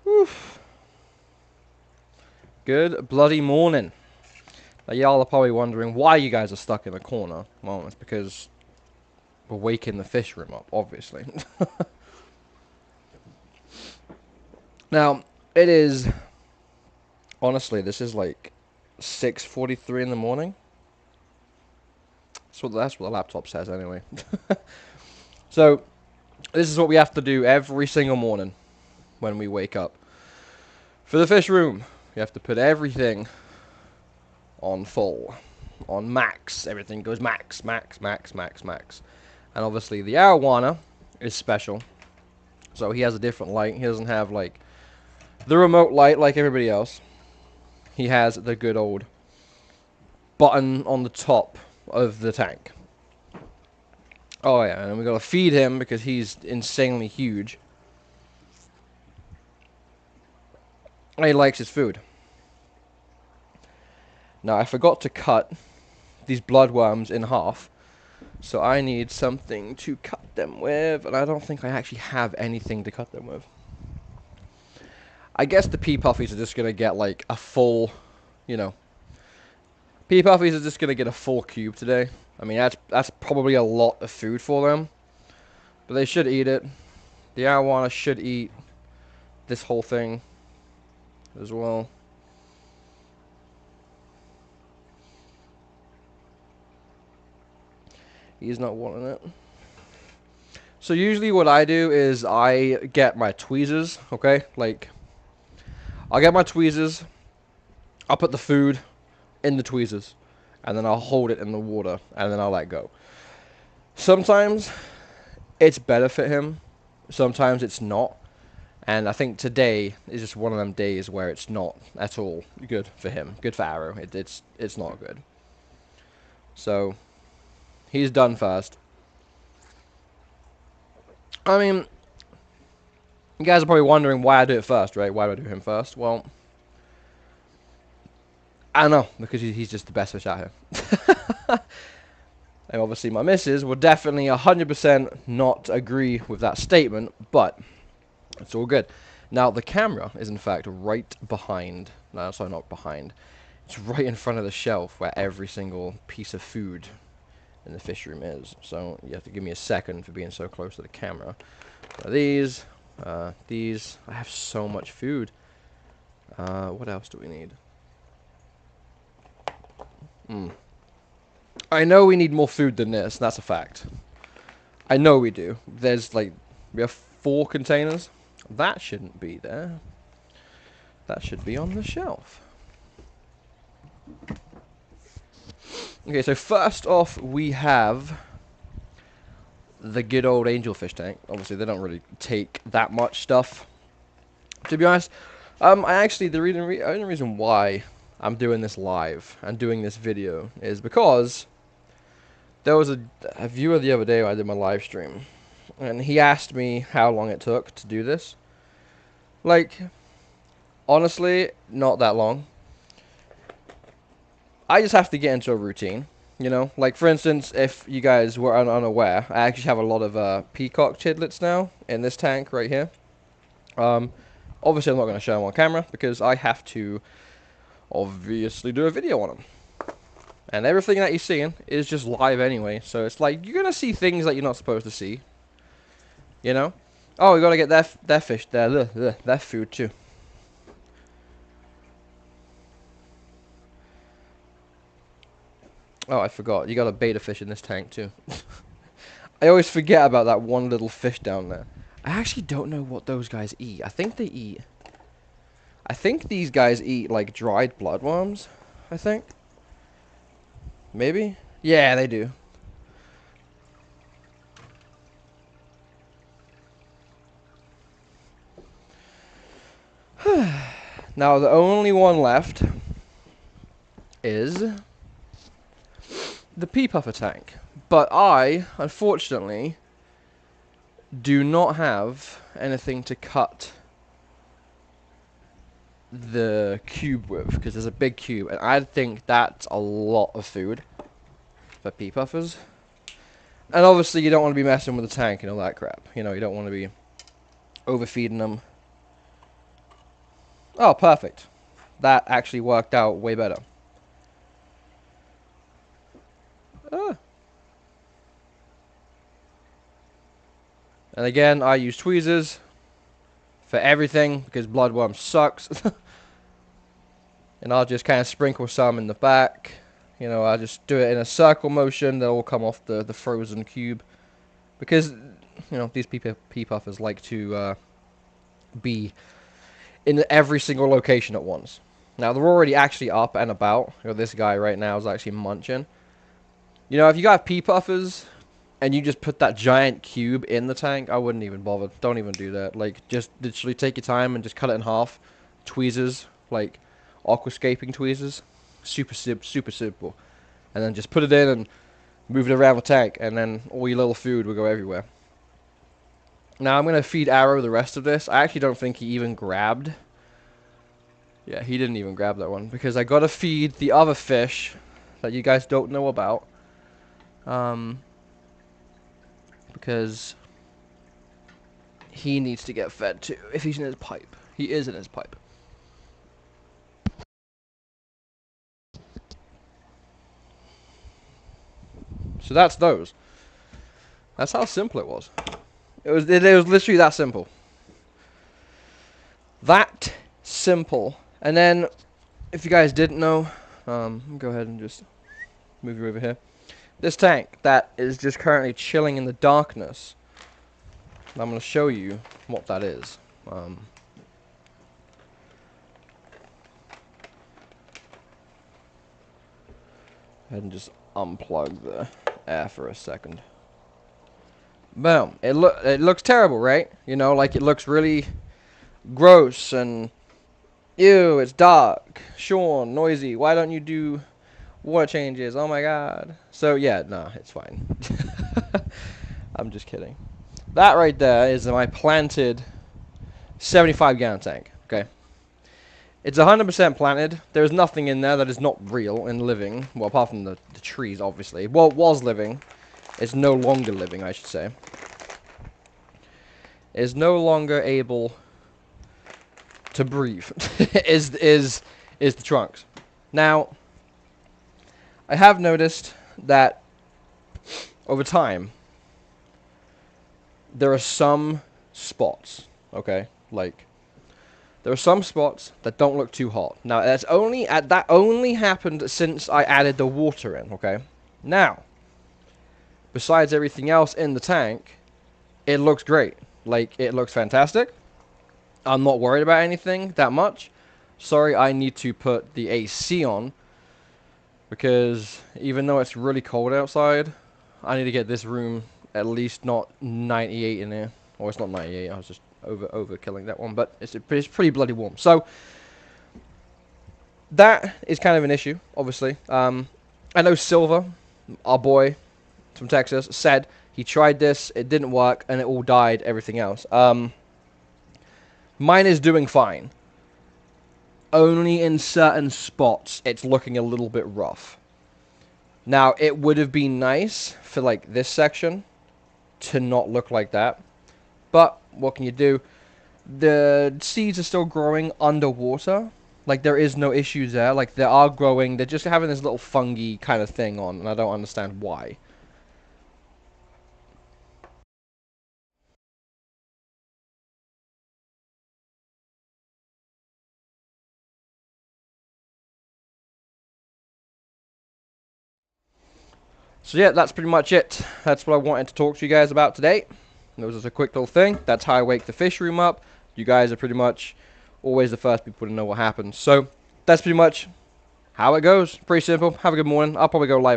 Oof. Good bloody morning. Now, y'all are probably wondering why you guys are stuck in a corner. Well, it's because we're waking the fish room up, obviously. Now, it is... Honestly, this is like 6:43 in the morning. That's what the laptop says, anyway. So, this is what we have to do every single morning when we wake up. For the fish room, you have to put everything on full, on max. Everything goes max, max, max, max, max. And obviously the arowana is special. So he has a different light. He doesn't have like the remote light like everybody else. He has the good old button on the top of the tank. Oh yeah, and we gotta feed him because he's insanely huge. And he likes his food. Now I forgot to cut these bloodworms in half. So I need something to cut them with, and I don't think I actually have anything to cut them with. I guess the pea puffies are just gonna get like a full, you know. Pea puffies are just gonna get a full cube today. I mean, that's probably a lot of food for them, but they should eat it. The arowana should eat this whole thing as well. He's not wanting it. So usually what I do is I get my tweezers, okay? Like, I'll get my tweezers, I'll put the food in the tweezers, and then I'll hold it in the water, and then I'll let go. Sometimes it's better for him, sometimes it's not, and I think today is just one of them days where it's not at all good for him. Good for Arrow. It's not good. So he's done first. I mean, you guys are probably wondering why I do it first, right? Why do I do him first? Well, I don't know, because he's just the best fish out here. And obviously my missus will definitely 100% not agree with that statement, but it's all good. Now, the camera is in fact right behind, no, sorry, not behind. It's right in front of the shelf where every single piece of food in the fish room is. So you have to give me a second for being so close to the camera. These, I have so much food. What else do we need? I know we need more food than this, that's a fact. I know we do. There's like, we have 4 containers. That shouldn't be there. That should be on the shelf. Okay, so first off, we have the good old angelfish tank. Obviously, they don't really take that much stuff, to be honest. I actually, the only reason why I'm doing this live and doing this video is because there was a viewer the other day when I did my live stream, and he asked me how long it took to do this. Like, honestly, not that long. I just have to get into a routine, you know? Like, for instance, if you guys were unaware, I actually have a lot of peacock chidlets now in this tank right here. Obviously, I'm not going to show them on camera because I have to obviously do a video on them. And everything that you're seeing is just live anyway, so it's like, you're going to see things that you're not supposed to see. You know? Oh, we got to get their fish there, their food too. Oh, I forgot. You got a beta fish in this tank too. I always forget about that one little fish down there. I actually don't know what those guys eat. I think these guys eat like dried bloodworms. I think. Maybe? Yeah, they do. Now, the only one left is the pea puffer tank. But I, unfortunately, do not have anything to cut the cube with, because there's a big cube, and I think that's a lot of food for pea puffers. And obviously, you don't want to be messing with the tank and all that crap. You know, you don't want to be overfeeding them. Oh, perfect. That actually worked out way better. Ah. And again, I use tweezers for everything because bloodworm sucks. And I'll just kind of sprinkle some in the back. You know, I'll just do it in a circle motion. They'll all come off the frozen cube. Because, you know, these pea puffers like to be in every single location at once. Now, they're already actually up and about. You know, this guy right now is actually munching. You know, if you got pea puffers and you just put that giant cube in the tank, I wouldn't even bother. Don't even do that. Like, just literally take your time and just cut it in half. Tweezers, like aquascaping tweezers. Super simple. And then just put it in and move it around the tank, and then all your little food will go everywhere. Now, I'm going to feed Arrow the rest of this. I actually don't think he even grabbed. Yeah, he didn't even grab that one, because I got to feed the other fish that you guys don't know about. Because he needs to get fed too, if he's in his pipe. He is in his pipe. So that's those. That's how simple it was. It was literally that simple. That simple. And then, if you guys didn't know, go ahead and just move you over here. This tank that is just currently chilling in the darkness. I'm going to show you what that is. Go ahead and just unplug the air for a second. Boom. It looks terrible, right? You know, like it looks really gross and ew, it's dark. Sean, noisy. Why don't you do water changes? Oh my god. So yeah, nah, it's fine. I'm just kidding. That right there is my planted 75-gallon tank. Okay. It's 100% planted. There's nothing in there that is not real and living. Well, apart from the trees, obviously. Well, it was living. It's no longer living, I should say. Is no longer able to breathe. is the trunks. Now, I have noticed that over time there are some spots, okay? Like there are some spots that don't look too hot. Now, that only happened since I added the water in, okay? Now, besides everything else in the tank, it looks great. Like, it looks fantastic. I'm not worried about anything that much. Sorry, I need to put the AC on, because even though it's really cold outside, I need to get this room at least not 98 in here. Or it's not 98, I was just over killing that one, but it's pretty bloody warm. So, that is kind of an issue, obviously. I know Silver, our boy from Texas, said he tried this, it didn't work, and it all died, everything else. Mine is doing fine. Only in certain spots, it's looking a little bit rough. Now, it would have been nice for, like, this section to not look like that. But, what can you do? The seeds are still growing underwater. Like, there is no issues there. Like, they are growing. They're just having this little fungi kind of thing on, and I don't understand why. So yeah, that's pretty much it. That's what I wanted to talk to you guys about today. It was just a quick little thing. That's how I wake the fish room up. You guys are pretty much always the first people to know what happens. So that's pretty much how it goes. Pretty simple. Have a good morning. I'll probably go live